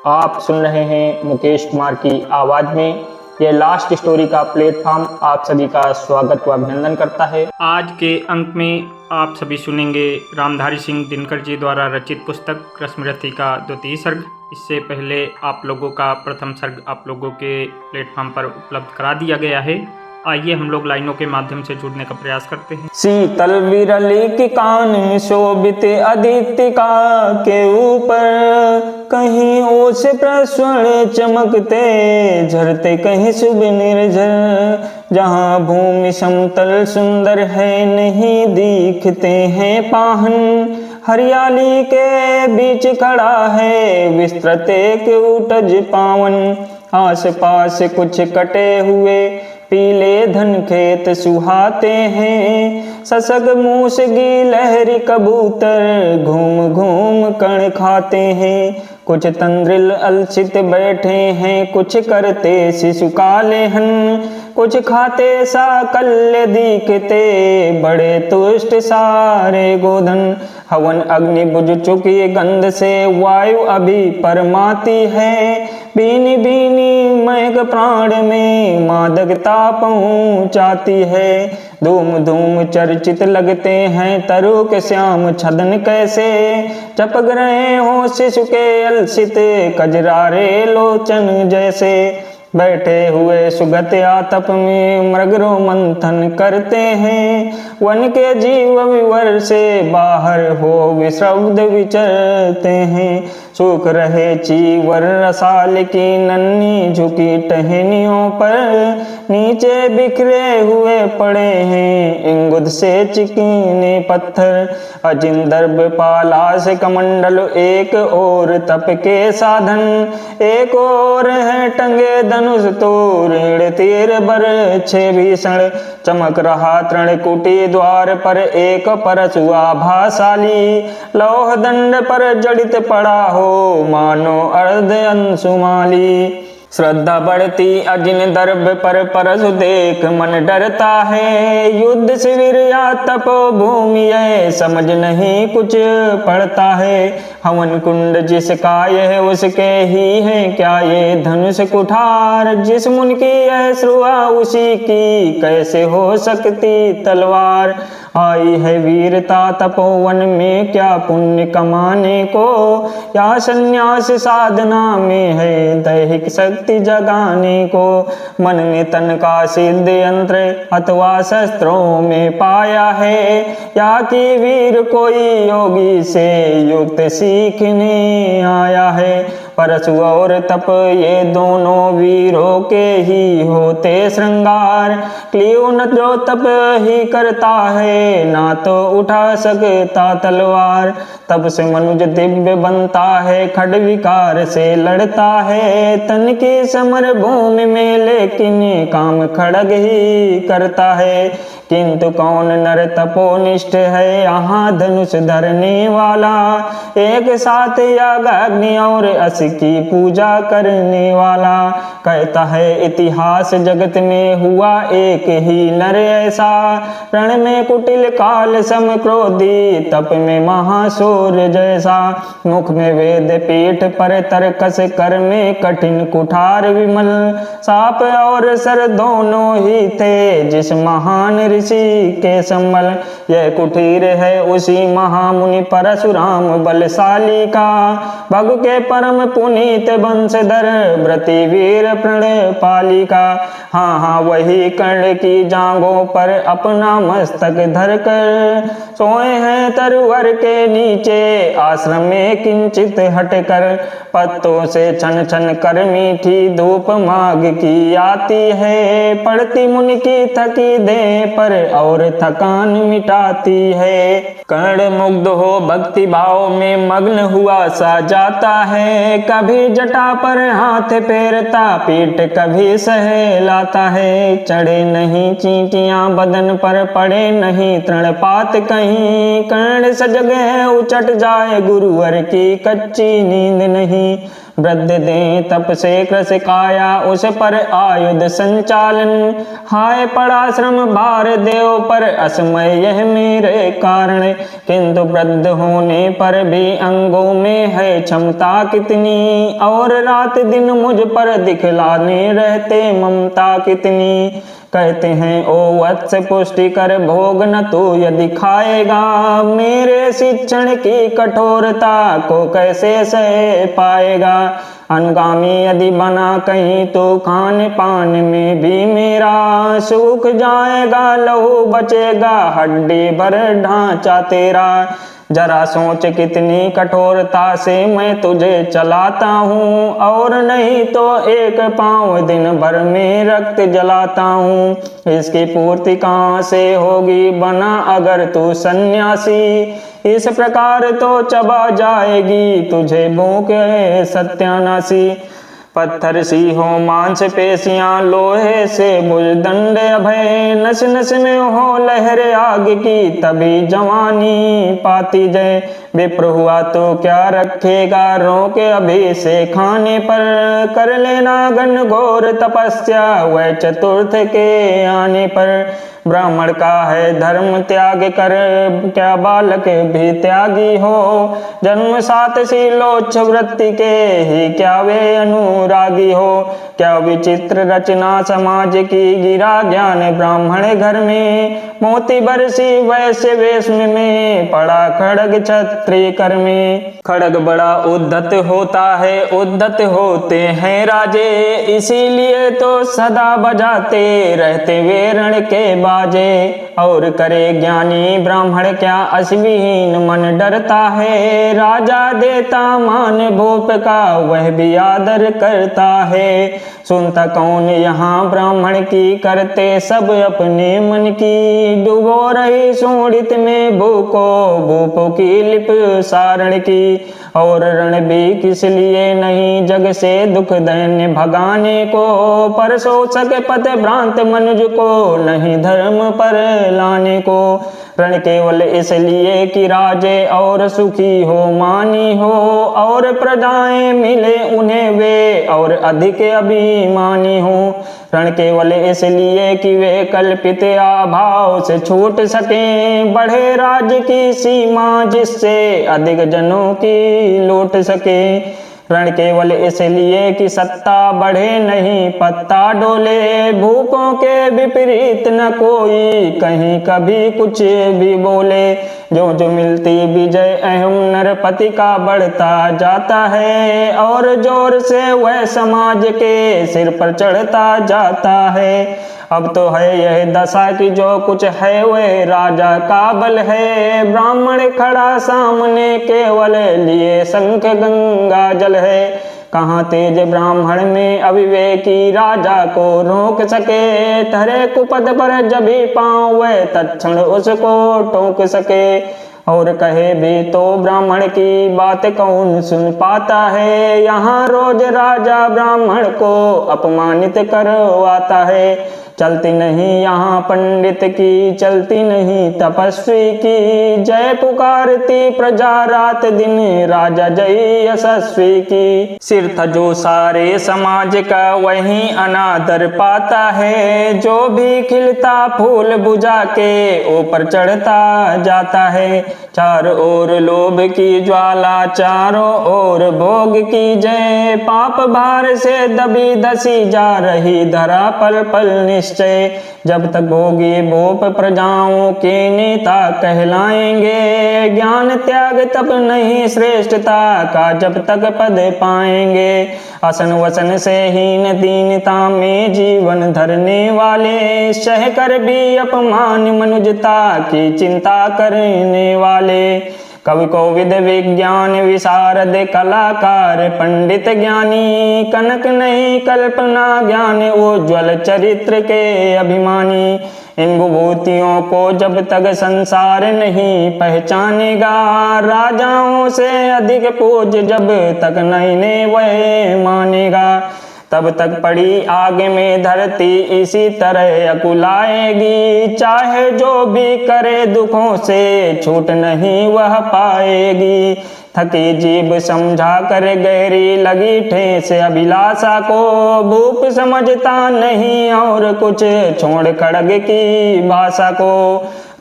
आप सुन रहे हैं मुकेश कुमार की आवाज़ में। यह लास्ट स्टोरी का प्लेटफॉर्म आप सभी का स्वागत व अभिनंदन करता है। आज के अंक में आप सभी सुनेंगे रामधारी सिंह दिनकर जी द्वारा रचित पुस्तक रश्मिरथी का द्वितीय सर्ग। इससे पहले आप लोगों का प्रथम सर्ग आप लोगों के प्लेटफॉर्म पर उपलब्ध करा दिया गया है। आइए हम लोग लाइनों के माध्यम से जुड़ने का प्रयास करते हैं। शीतल विरली की कान में शोभित आदित्य का के ऊपर कहीं ओस प्रस्वर्ण चमकते झरते कहीं शुभ निर्झर। जहाँ भूमि समतल सुंदर है नहीं दिखते हैं पाहन। हरियाली के बीच खड़ा है विस्तृत एक उटज पावन। आस पास कुछ कटे हुए पीले धन खेत सुहाते हैं। ससक मूस गी लहरी कबूतर घूम घूम कण खाते हैं। कुछ तंद्रिल अलसित बैठे हैं कुछ करते शिशु का लेहन। कुछ खाते साकल्य दिखते बड़े तुष्ट सारे गोधन। हवन अग्नि बुझ चुकी गंध से वायु अभी परमाती है। बीनी बीनी महक प्राण में मादकता पहुँचाती है। धूम धूम चर्चित लगते हैं तरु के श्याम छदन कैसे। चपक रहे हो शिशु के अलसित कजरारे लोचन जैसे। बैठे हुए सुगत आतप में मृगरो मंथन करते हैं। वन के जीव विवर से बाहर हो विश्रब्द विचरते हैं। सूख रहे चीवर रसाल की नन्ही झुकी टहनियों पर नीचे बिखरे हुए पड़े हैं इंगुद से चिकीने पत्थर। अजिंदर्भ पालास कमंडल एक और तप के साधन। एक और है टंगे धनुष तोरण तीर बरछे भीषण। चमक रहा तृणकुटी द्वार पर एक परशुआ भासाली। लौह दंड पर जड़ित पड़ा हो मानो अर्ध अंशुमाली। श्रद्धा बढ़ती अजिन दर्भ पर परशु देख मन डरता है। युद्ध शिविर या तपोभूमि यह समझ नहीं कुछ पड़ता है। हवन कुंड जिसका यह उसके ही है क्या ये धनुष कुठार। जिस मुन की यह श्रुआ उसी की कैसे हो सकती तलवार। आई है वीरता तपोवन में क्या पुण्य कमाने को। या संन्यास साधना में है दैहिक शक्ति जगाने को। मन ने तन का सिद्ध यंत्र अथवा शस्त्रों में पाया है। या कि वीर कोई योगी से युक्त सीखने आया है। परशु और तप ये दोनों वीरों के ही होते श्रृंगार। क्लियो न जो तप ही करता है ना तो उठा सकता तलवार। तब से मनुज दिव्य बनता है खड विकार से लड़ता है। तन की समर भूमि में लेकिन काम खड़ग ही करता है। किंतु कौन नर तपोनिष्ठ है यहाँ धनुष धरने वाला। एक साथ याग अग्नि और अस की पूजा करने वाला। कहता है इतिहास जगत में हुआ एक ही नर ऐसा। रण में कुटिल काल सम क्रोधी तप में महाशूर जैसा। मुख में वेद पीठ पर तरकस कर में कठिन कुठार विमल। साप और सर दोनों ही थे जिस महान ऋषि के संबल। यह कुटीर है उसी महामुनि परशुराम बलशाली का। भग के परम पुनीत वंशधर व्रति वीर प्रण पालिका। हाँ हाँ वही कर्ण की जांघों पर अपना मस्तक धर कर सोए हैं तरुवर के नीचे आश्रम में किंचित हटकर। पत्तों से छन छन कर मीठी धूप माघ की आती है। पड़ती मुनि की थकी देह पर और थकान मिटाती है। कर्ण मुग्ध हो भक्ति भाव में मग्न हुआ सा जाता है। कभी जटा पर हाथ फेरता पीठ कभी सहलाता है। चढ़े नहीं चींटियां बदन पर पड़े नहीं तृणपात कहीं। कर्ण सजग है उचट जाए गुरुवर की कच्ची नींद नहीं। वृद्ध दे तप से कृष काया, उस पर आयुध संचालन। हाय पड़ा श्रम भार देव पर, असमय यह मेरे कारण। किंतु वृद्ध होने पर भी अंगों में है क्षमता कितनी, और रात दिन मुझ पर दिखलाने रहते ममता कितनी। कहते हैं ओ वत्स पुष्टि कर भोग न तू यदि खाएगा, मेरे शिक्षण की कठोरता को कैसे सह पाएगा। अनुगामी यदि बना कहीं तो खान पान में भी मेरा सूख जाएगा, लहू बचेगा हड्डी भर ढांचा तेरा। जरा सोच कितनी कठोरता से मैं तुझे चलाता हूँ, और नहीं तो एक पाँव दिन भर में रक्त जलाता हूँ। इसकी पूर्ति कहाँ से होगी बना अगर तू सन्यासी, इस प्रकार तो चबा जाएगी तुझे भूख सत्यानाशी। पत्थर सी हो मांस पेशियां, लोहे से भुजदंड अभय, नस नस में हो लहर आग की तभी जवानी पाती जय। विप्र हुआ तो क्या रखेगा रोके अभी से खाने पर, कर लेना घनघोर तपस्या वह चतुर्थ के आने पर। ब्राह्मण का है धर्म त्याग कर, क्या बालक भी त्यागी हो। जन्म सात शीलोच्छ वृत्ति के ही क्या वे अनुरागी हो। क्या विचित्र रचना समाज की, गिरा ज्ञान ब्राह्मण घर में। मोती बरसी वैश्य वेश में, पड़ा खड़ग क्षत्रिय कर में। खड़ग बड़ा उद्धत होता है, उद्धत होते हैं राजे, इसीलिए तो सदा बजाते रहते वे रण के बाजे। और करे ज्ञानी ब्राह्मण क्या अश्विहीन मन डरता है, राजा देता मान भूप का वह भी आदर करता है। सुनता कौन यहाँ ब्राह्मण की, करते सब अपने मन की। डूबो रही सूंडित में भूको, भूपों की लिप सारण की। और रण भी किस लिए नहीं जग से दुख दैन्य भगाने को, पर शोषक पथ भ्रांत मनुज को नहीं धर्म पर लाने को। रण केवल इसलिए कि राजे और सुखी हो मानी हो, और प्रजाएं मिले उन्हें वे और अधिक अभिमानी हो। रण केवल इसलिए कि वे कल्पित अभाव से छूट सकें, बढ़े राज्य की सीमा जिससे अधिक जनों की लूट सके। रण केवल इसलिए कि सत्ता बढ़े नहीं पत्ता डोले, भूपों के विपरीत न कोई कहीं कभी कुछ भी बोले। जो जो मिलती विजय अहम नरपति का बढ़ता जाता है, और जोर से वह समाज के सिर पर चढ़ता जाता है। अब तो है यह दशा कि जो कुछ है वह राजा का बल है, ब्राह्मण खड़ा सामने केवल लिए शंख गंगा जल है। कहाँ तेज ब्राह्मण में अविवेकी राजा को रोक सके, धरे कुपद पर जब भी पाँव वह तत्क्षण उसको टोक सके। और कहे भी तो ब्राह्मण की बात कौन सुन पाता है, यहाँ रोज राजा ब्राह्मण को अपमानित करवाता है। चलती नहीं यहाँ पंडित की, चलती नहीं तपस्वी की, जय पुकारती प्रजा रात दिन राजा जय यशस्वी की। सिर था जो सारे समाज का वही अनादर पाता है, जो भी खिलता फूल बुझा के ऊपर चढ़ता जाता है। चारों ओर लोभ की ज्वाला, चारों ओर भोग की जय, पाप भार से दबी धसी जा रही धरा पल पल निश्चय। जब तक भोगी भूप प्रजाओं के नेता कहलाएंगे, ज्ञान त्याग तब नहीं श्रेष्ठता का जब तक पद पाएंगे। असन वसन से हीन दीनता में जीवन धरने वाले, सह कर भी अपमान मनुजता की चिंता करने वाले। कवि कोविद विज्ञान विशारद कलाकार पंडित ज्ञानी, कनक नहीं कल्पना ज्ञान उज्ज्वल चरित्र के अभिमानी। इन विभूतियों को जब तक संसार नहीं पहचानेगा, राजाओं से अधिक पूज जब तक नहीं वह मानेगा। तब तक पड़ी आग में धरती इसी तरह अकुलाएगी, चाहे जो भी करे दुखों से छूट नहीं वह पाएगी। थकी जीभ समझा कर गहरी लगी ठेस अभिलाषा को, भूप समझता नहीं और कुछ छोड़ खड़ग की भाषा को,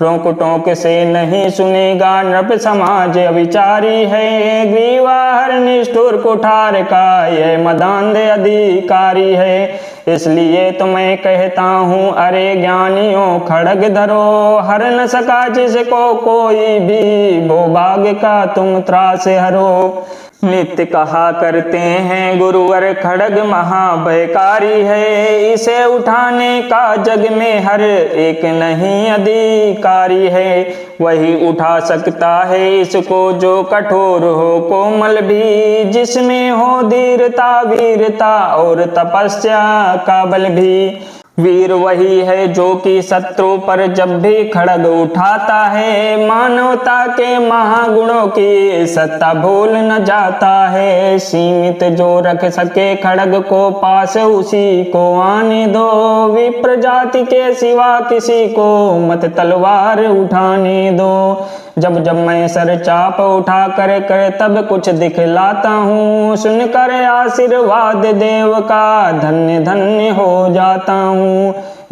रोक टोक से नहीं सुनेगा नृप समाज अविचारी है, ग्रीवा हर निष्ठुर कुठार का यह मदांध अधिकारी है। इसलिए तो मैं कहता हूँ अरे ज्ञानियों खड़ग धरो, हर न सका जिसको कोई भी वो भाग्य का तुम त्रास हरो। नित्य कहा करते हैं गुरुवर खड़ग महाभयकारी है, इसे उठाने का जग में हर एक नहीं अधिकारी है, वही उठा सकता है इसको जो कठोर हो कोमल भी, जिसमें हो धीरता वीरता और तपस्या का बल भी। वीर वही है जो कि शत्रु पर जब भी खड़ग उठाता है, मानवता के महागुणों की सत्ता भूल न जाता है, सीमित जो रख सके खड़ग को पास उसी को आने दो, विप्र जाति के सिवा किसी को मत तलवार उठाने दो। जब जब मैं सर चाप उठा कर तब कुछ दिखलाता हूँ, सुनकर आशीर्वाद देव का धन्य धन्य हो जाता हूँ।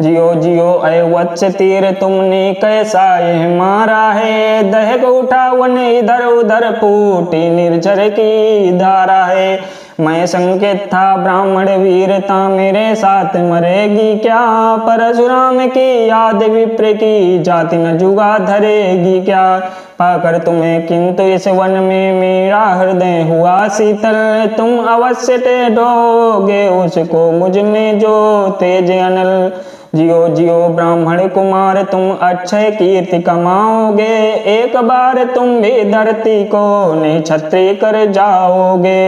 जियो जियो ऐ वत्स तीर तुमने कैसा यह मारा है, दहक उठा वन इधर उधर फूटी निर्झर की धारा है। मैं संकेत था ब्राह्मण वीरता मेरे साथ मरेगी क्या, परशुराम की याद विप्र की जाति न जुगा धरेगी क्या। पाकर तुम्हें किंतु इस वन में मेरा हृदय हुआ शीतल, तुम अवश्य टेढ़ोगे उसको मुझ में जो तेज अनल। जियो जियो ब्राह्मण कुमार तुम अक्षय कीर्ति कमाओगे, एक बार तुम भी धरती को निछत्री कर जाओगे।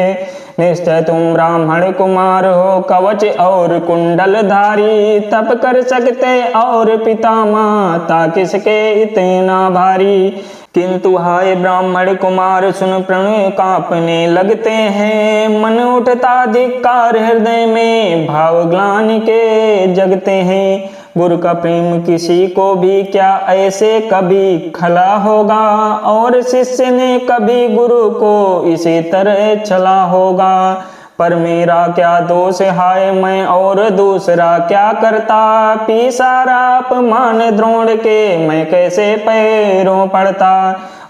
निश्चय तुम ब्राह्मण कुमार हो कवच और कुंडल धारी, तप कर सकते और पिता माता किसके इतना भारी। किंतु हाय ब्राह्मण कुमार सुन प्रण कांपने लगते हैं, मन उठता धिक्कार हृदय में भाव ग्लानि के जगते हैं। गुरु का प्रेम किसी को भी क्या ऐसे कभी खला होगा, और शिष्य ने कभी गुरु को इसी तरह चला होगा। पर मेरा क्या दोष हाय मैं और दूसरा क्या करता, पी सारा अपमान द्रोण के मैं कैसे पैरों पड़ता।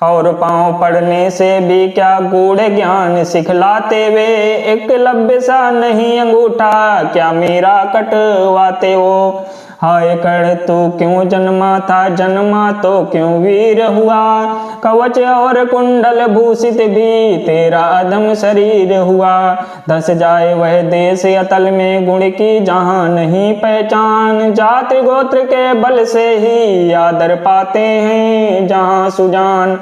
और पांव पड़ने से भी क्या गूढ़ ज्ञान सिखलाते वे, एकलव्य सा नहीं अंगूठा क्या मेरा कटवाते हो। हाय कर्ण तू क्यों जन्मा था, जन्मा तो क्यों वीर हुआ, कवच और कुंडल भूषित भी तेरा अधम शरीर हुआ। धस जाए वह देश अतल में गुण की जहाँ नहीं पहचान, जात गोत्र के बल से ही आदर पाते हैं जहाँ सुजान।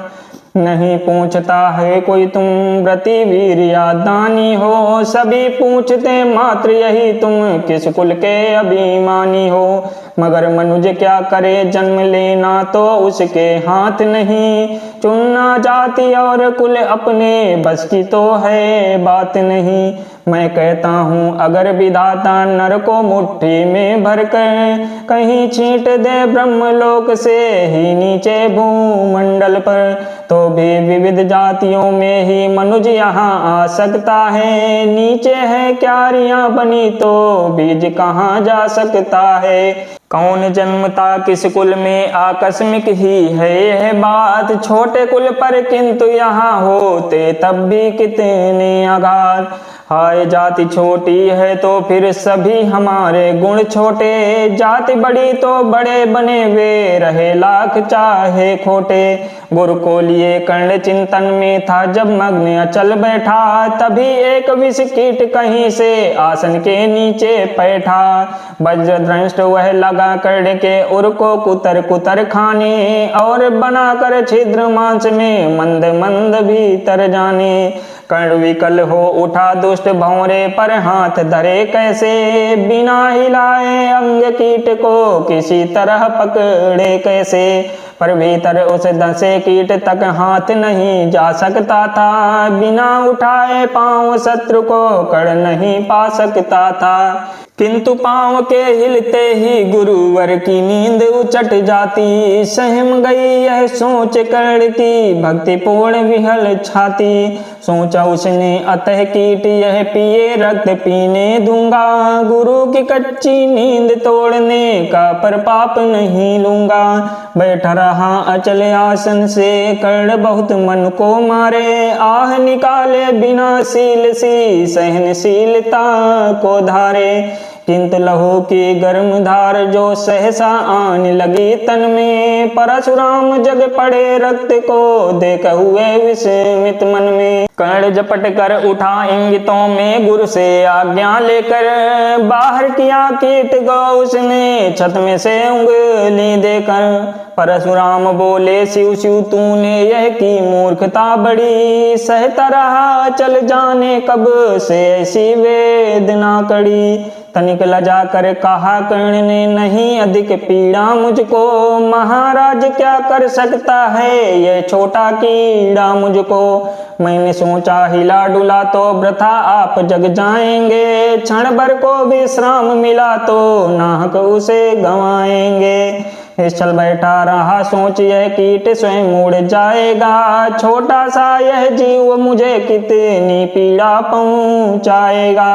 नहीं पूछता है कोई तुम व्रति वीर या दानी हो, सभी पूछते मात्र यही तुम किस कुल के अभिमानी हो। मगर मनुज क्या करे जन्म लेना तो उसके हाथ नहीं, चुनना जाति और कुल अपने बस की तो है बात नहीं। मैं कहता हूँ अगर विधाता नर को मुट्ठी में भरकर कहीं छींट दे ब्रह्मलोक से ही नीचे भूमंडल पर, तो भी विविध जातियों में ही मनुज यहाँ आ सकता है। नीचे है क्यारियां बनी तो बीज कहाँ जा सकता है। कौन जन्मता किस कुल में आकस्मिक ही है यह बात, छोटे कुल पर किंतु यहाँ होते तब भी कितने आघात। हाय जाति छोटी है तो फिर सभी हमारे गुण छोटे, जाति बड़ी तो बड़े बने वे रहे लाख चाहे खोटे। गुरु को लिए कर्ण चिंतन में था जब मग्न अचल बैठा, तभी एक विष कीट कहीं से आसन के नीचे बैठा। वज्रदंष्ट वह लगा कर्ण के उर को कुतर कुतर खाने, और बनाकर छिद्र मांस में मंद मंद भीतर जाने। कर्ण विकल हो उठा दुष्ट भौरे पर हाथ धरे कैसे, बिना हिलाए अंग कीट को किसी तरह पकड़े कैसे। पर भीतर उस धंसे कीट तक हाथ नहीं जा सकता था। बिना उठाए पांव शत्रु को कर नहीं पा सकता था, किंतु पांव के हिलते ही गुरुवर की नींद उचट जाती। सहम गई यह सोच कर्ण की भक्तिपूर्ण विहल छाती। सोचा उसने अतः कीट यह पिए रक्त पीने दूंगा, गुरु की कच्ची नींद तोड़ने का पर पाप नहीं लूंगा। बैठा रहा अचल आसन से कर्ण बहुत मन को मारे, आह निकाले बिना शील सी सहनशीलता को धारे। किंतु लहू की गर्म धार जो सहसा आने लगी तन में, परशुराम जग पड़े रक्त को देख हुए विस्मित मन में। कर्ण झपट कर उठा इंगितों में गुरु से आज्ञा लेकर, बाहर किया कीट गो उसने छत में से उंगली देकर। परशुराम बोले शिव शिव तूने यह की मूर्खता बड़ी, सहता रहा चल जाने कब से ऐसी वेदना कड़ी। तनिक लजा कर कहा कर्ण ने नहीं अधिक पीड़ा मुझको, महाराज क्या कर सकता है ये छोटा कीड़ा मुझको। मैंने सोचा हिला डुला तो वृथा आप जग जाएंगे, क्षण भर को विश्राम मिला तो नाहक उसे गंवाएंगे। चल बैठा रहा सोच यह कीट स्वयं उड़ जाएगा, छोटा सा यह जीव मुझे कितनी पीड़ा पहुंचाएगा।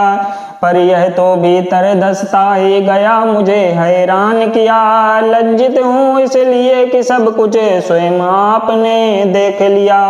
पर यह तो भीतर धसता ही गया मुझे हैरान किया, लज्जित हूँ इसलिए कि सब कुछ स्वयं आपने देख लिया।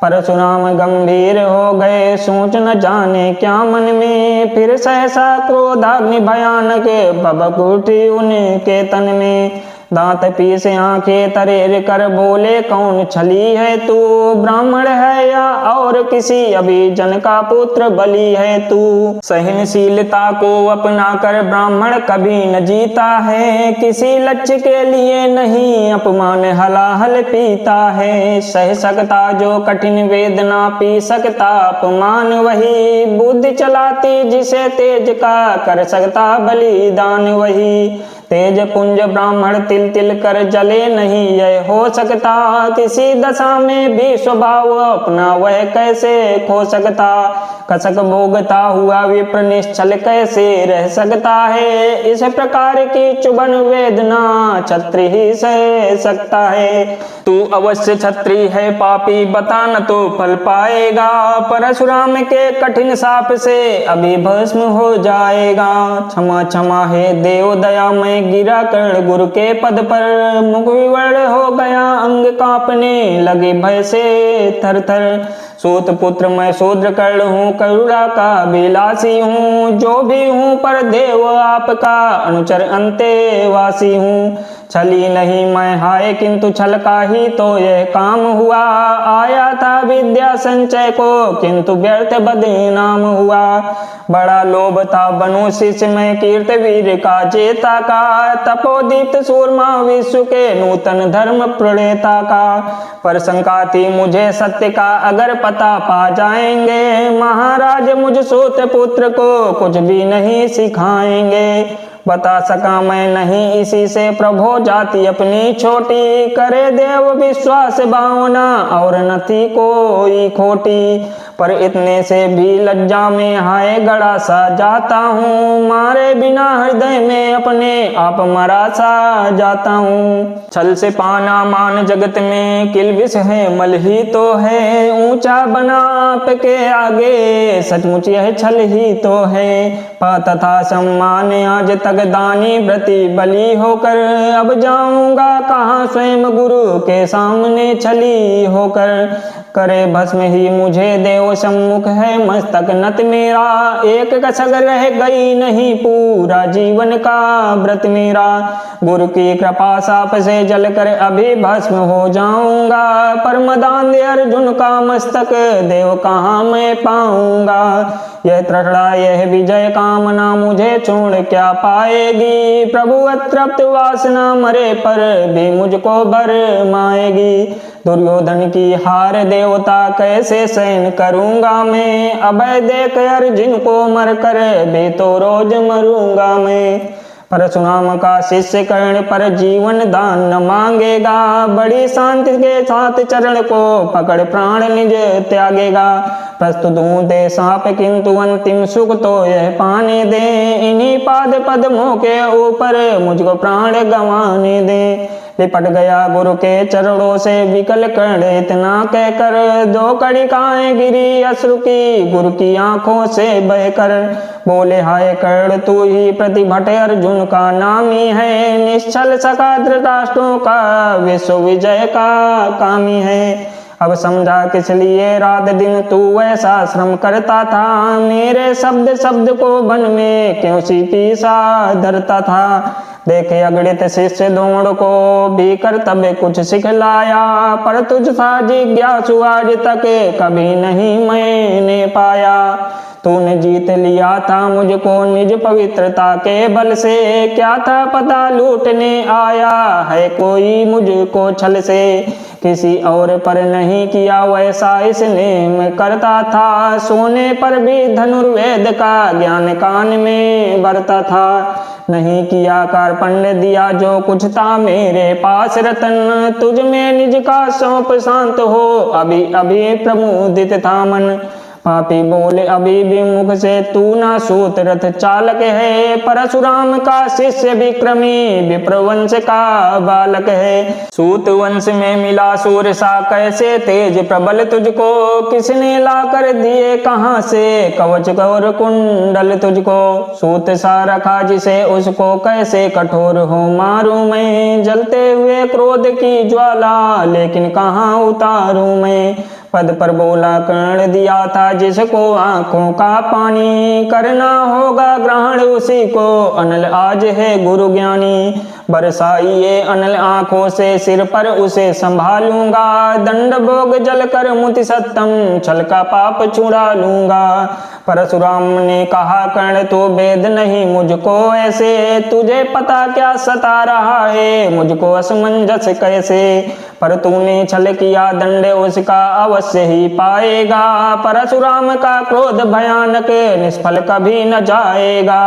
परशुराम गंभीर हो गए सोच न जाने क्या मन में, फिर सहसा क्रोधाग्नि भयानक भभक उठी उनके तन में। दांत पीस आंखें तरेर कर बोले कौन छली है तू, ब्राह्मण है या और किसी अभी जन का पुत्र बलि है तू। सहनशीलता को अपना कर ब्राह्मण कभी न जीता है, किसी लक्ष्य के लिए नहीं अपमान हलाहल पीता है। सह सकता जो कठिन वेदना, पी सकता अपमान वही, बुद्धि चलाती जिसे तेज का कर सकता बलिदान वही। तेज पुंज ब्राह्मण तिल तिल कर जले नहीं यह हो सकता, किसी दशा में भी स्वभाव अपना वह कैसे खो सकता। कसक भोगता हुआ विप्र निश्चल कैसे रह सकता है, इस प्रकार की चुभन वेदना क्षत्रिय ही सह सकता है। तू अवश्य क्षत्रिय है पापी बता न तो फल पाएगा, परशुराम के कठिन शाप से अभी भस्म हो जाएगा। क्षमा क्षमा है देव दया में गिरा कर्ण गुरु के पद पर, मुख विवर्ण हो गया अंग कांपने लगे भय से थर थर। सूत पुत्र मैं शूद्र कर्ण हूँ, करुणा का विलासी हूँ, जो भी हूँ पर देव आपका अनुचर अंतेवासी हूँ। छली नहीं मैं हाय किंतु छल का ही तो यह काम हुआ, आया था विद्या संचय को किंतु व्यर्थ बदनाम हुआ। बड़ा लोभ था बनु शिष्य में कीर्त वीर का जेता का, तपोदीप्त सूरमा विश्व के नूतन धर्म प्रणेता का। पर शंका थी मुझे सत्य का अगर पता पा जाएंगे, महाराज मुझ सूत पुत्र को कुछ भी नहीं सिखाएंगे। बता सका मैं नहीं इसी से प्रभो जाति अपनी छोटी, करे देव विश्वास भावना और न थी कोई खोटी। पर इतने से भी लज्जा में हाय गड़ा सा जाता हूँ, मारे बिना हृदय में अपने आप मरा सा जाता हूँ। छल से पाना मान जगत में किलबिश है मल ही तो है, ऊंचा बना आपके आगे सचमुच यह छल ही तो है। तथा सम्मान आज तक दानी व्रति बलि होकर, अब जाऊंगा कहाँ स्वयं गुरु के सामने छली होकर। करे भस्म ही मुझे देव सम्मुख है मस्तक नत मेरा, एक कसक रह गई नहीं पूरा जीवन का व्रत मेरा। गुरु की कृपा साप से जलकर अभी भस्म हो जाऊंगा, परमदान अर्जुन का मस्तक देव कहाँ मैं पाऊंगा। यह तृष्णा यह विजय कामना मुझे छोड़ क्या पाएगी, प्रभु अतृप्त वासना मरे पर भी मुझको भरमाएगी। दुर्योधन की हार देवता कैसे सहन करूंगा मैं, अभय देख अर्जुन को मर कर भी तो रोज मरूंगा मैं। परशुराम का शिष्य कर्ण पर जीवन दान न मांगेगा, बड़ी शांति के साथ चरण को पकड़ प्राण निज त्यागेगा। प्रस्तुत हूँ दे साप किंतु अंतिम सुख तो यह पाने दे, इन्हीं पाद पद्मों के ऊपर मुझको प्राण गंवाने दे। लिपट गया गुरु के चरणों से विकल कर्ण इतना कहकर, दो कणिकाएं गिरी अश्रु की गुरु की आंखों से बहकर। बोले हाय कर्ण तू ही प्रतिभट अर्जुन का नामी है, निश्चल सखा धृतराष्ट्रों का विश्व विजय का कामी है। अब समझा किस लिए रात दिन तू ऐसा श्रम करता था, मेरे शब्द शब्द को वन में क्यों सीपी सा धरता था। देखे अगणित शिष्य दौड़ को भी कर्तव्य कुछ सिखलाया, पर तुझ सा जिज्ञासु आज तक कभी नहीं मैंने पाया। तूने जीत लिया था मुझको निज पवित्रता के बल से, क्या था पता लूटने आया है कोई मुझको छल से। किसी और पर नहीं किया वैसा इसने मैं करता था, सोने पर भी धनुर्वेद का ज्ञान कान में भरता था। नहीं किया कार्पण्य दिया जो कुछ था मेरे पास रतन, तुझ में निज का सौंप शांत हो अभी अभी प्रमुदित था मन। पापी बोले अभी भी मुख से तू ना सूत रथ चालक है, परशुराम का शिष्य विक्रमी विप्रवंश का बालक है। सूत वंश में मिला सूर्य सा कैसे तेज प्रबल तुझको, किसने ला कर दिए कहाँ से कवच और कुंडल तुझको। सूत सा रखा जिसे उसको कैसे कठोर हो मारूं मैं, जलते हुए क्रोध की ज्वाला लेकिन कहाँ उतारूं मैं। पद पर बोला कर्ण दिया था जिसको आंखों का पानी, करना होगा ग्रहण उसी को अनल आज है गुरु ज्ञानी। बरसाइए अनल आंखों से सिर पर उसे संभालूंगा, दंड भोग जल कर मुति सत्तम छल का पाप छुड़ा लूंगा। परशुराम ने कहा कर्ण तो वेद नहीं मुझको ऐसे, तुझे पता क्या सता रहा है मुझको असमंजस कैसे। पर तूने छल किया दंड उसका अवश्य ही पाएगा, परशुराम का क्रोध भयानक निष्फल कभी न जाएगा।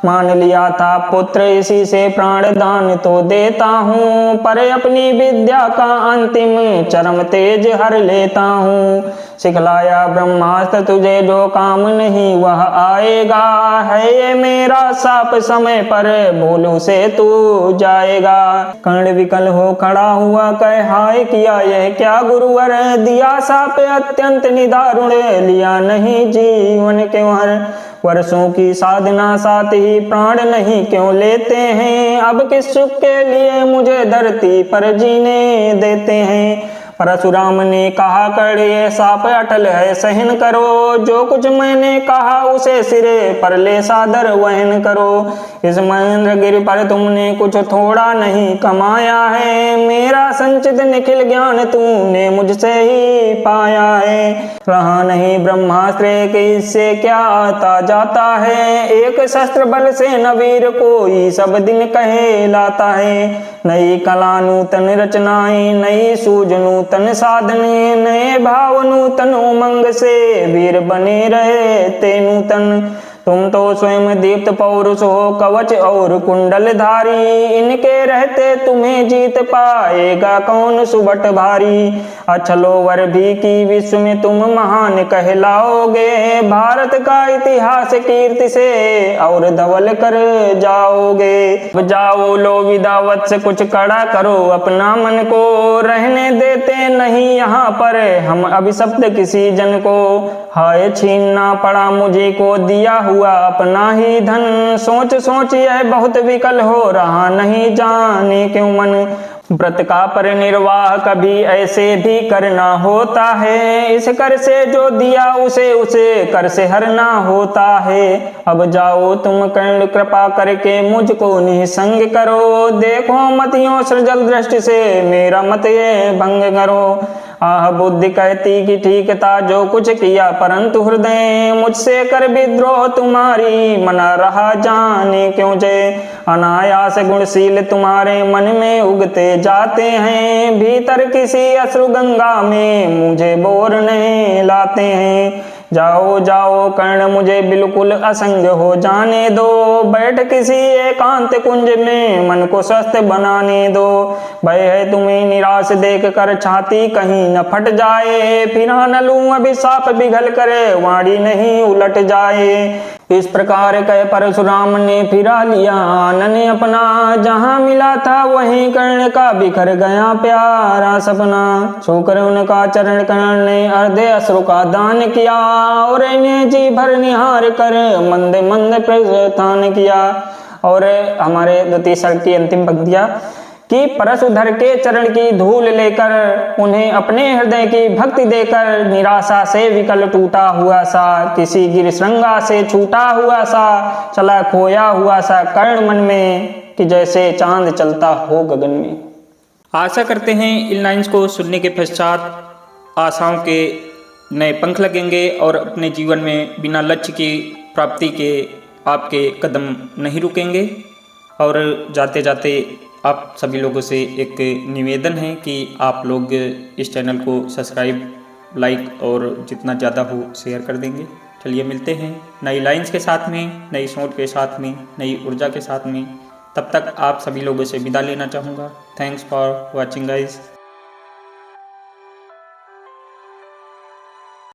मान लिया था पुत्र इसी से प्राण दान तो देता हूँ, पर अपनी विद्या का अंतिम चरम तेज हर लेता हूँ। सिखलाया ब्रह्मास्त्र तुझे जो काम नहीं वह आएगा, है ये मेरा साप समय पर भूलू से तू जाएगा। कर्ण विकल हो खड़ा हुआ कह हाय किया यह क्या गुरुवर, दिया साप अत्यंत निदारुण लिया नहीं जीवन क्यों हर। वर्षों की साधना साथ ही प्राण नहीं क्यों लेते हैं, अब किस सुख के लिए मुझे धरती पर जीने देते हैं। परशुराम ने कहा कर्ण ये साप अटल है सहन करो, जो कुछ मैंने कहा उसे सिरे पर ले सादर वहन करो। इस महेंद्र गिर पर तुमने कुछ थोड़ा नहीं कमाया है, मेरा संचित निखिल ज्ञान तूने मुझसे ही पाया है। रहा नहीं ब्रह्मास्त्र के इससे क्या आता जाता है, एक शस्त्र बल से नवीर कोई सब दिन कहे लाता है। नई कला नूतन रचनाएं नई सूझ नूतन साधने, नए भाव नूतन उमंग से वीर बने रहते नूतन। तुम तो स्वयं दीप्त पौरुष हो कवच और कुंडल धारी, इनके रहते तुम्हें जीत पाएगा कौन सुबट भारी। अछलो वर भी की विश्व में तुम महान कहलाओगे, भारत का इतिहास कीर्ति से और धवल कर जाओगे। जाओ लो विदा वत्स कुछ कड़ा करो अपना मन को, रहने देते नहीं यहाँ पर हम अभिशप्त किसी जन को। हाय छीनना पड़ा मुझे को दिया हुआ अपना ही धन, सोच सोच यह बहुत विकल हो रहा नहीं जाने क्यों मन। व्रत का परिनिर्वाह कभी ऐसे भी करना होता है, इस कर से जो दिया उसे उसे कर से हरना होता है। अब जाओ तुम कर्ण कृपा करके मुझको निसंग करो, देखो मतियों सृजल दृष्टि से मेरा मत ये भंग करो। आह बुद्धि कहती कि ठीक था जो कुछ किया, परंतु हृदय मुझसे कर विद्रोह तुम्हारी मना रहा जाने क्यों जय। अनायास गुणशील तुम्हारे मन में उगते जाते हैं, भीतर किसी अश्रु गंगा में मुझे बोरने लाते हैं। जाओ जाओ कर्ण मुझे बिल्कुल असंग हो जाने दो, बैठ किसी एकांत कुंज में मन को स्वस्थ बनाने दो। भय है तुम्हें निराश देख कर छाती कहीं न फट जाए, फिर न लूं अभिशाप पिघल करे वाणी नहीं उलट जाए। इस प्रकार कह परशुराम ने फिरा लिया आनन अपना, जहां मिला था वहीं कर्ण का बिखर गया प्यारा सपना। छूकर उनका चरण कर्ण ने अर्धे अश्रु का दान किया, और इन्हें जी भर निहार कर मंद मंद प्रस्थान किया। और हमारे द्वितीय सर्ग की अंतिम पंक्तियां कि परशुधर के चरण की धूल लेकर, उन्हें अपने हृदय की भक्ति देकर, निराशा से विकल टूटा हुआ सा, किसी गिरशृंगा से छूटा हुआ सा, चला खोया हुआ सा कर्ण मन में, कि जैसे चांद चलता हो गगन में। आशा करते हैं इन लाइन्स को सुनने के पश्चात आशाओं के नए पंख लगेंगे और अपने जीवन में बिना लक्ष्य की प्राप्ति के आपके कदम नहीं रुकेंगे। और जाते जाते आप सभी लोगों से एक निवेदन है कि आप लोग इस चैनल को सब्सक्राइब, लाइक और जितना ज़्यादा हो शेयर कर देंगे। चलिए मिलते हैं नई लाइन्स के साथ में, नई सोच के साथ में, नई ऊर्जा के साथ में। तब तक आप सभी लोगों से विदा लेना चाहूँगा। Thanks for watching guys.